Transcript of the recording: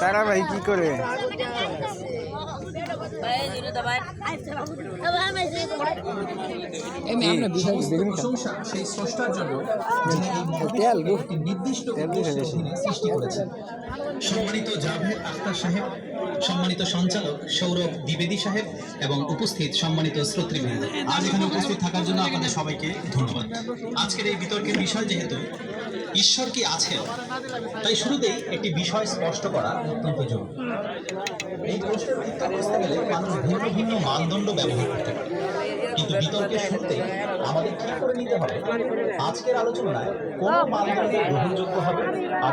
তারা ভাই কি করে প্রশংসা সেই স্রষ্টার জন্য যিনি এই মহৎ নির্দিষ্ট উদ্দেশ্যের অধীনে সৃষ্টি করেছেন। সম্মানিত জাভেদ আখতার সাহেব, সম্মানিত সঞ্চালক সৌরভ দ্বিবেদী সাহেব এবং উপস্থিত সম্মানিত শ্রোতৃবৃন্দ, আজ এখানে উপস্থিত থাকার জন্য আপনাদের সবাইকে ধন্যবাদ। আজকের এই বিতর্কের বিষয় যেহেতু ঈশ্বর কি আছেন, তাই শুরুতেই একটি বিষয় স্পষ্ট করা অত্যন্ত জরুরি। এই প্রশ্নের উত্তর করতে গেলে মানুষ ভিন্ন ভিন্ন মানদণ্ড ব্যবহার করতে পারে, কিন্তু বিতর্কের শুরুতেই আমাদের ঠিক করে নিতে হবে আজকের আলোচনায় কোন মানদণ্ড গ্রহণযোগ্য হবে আর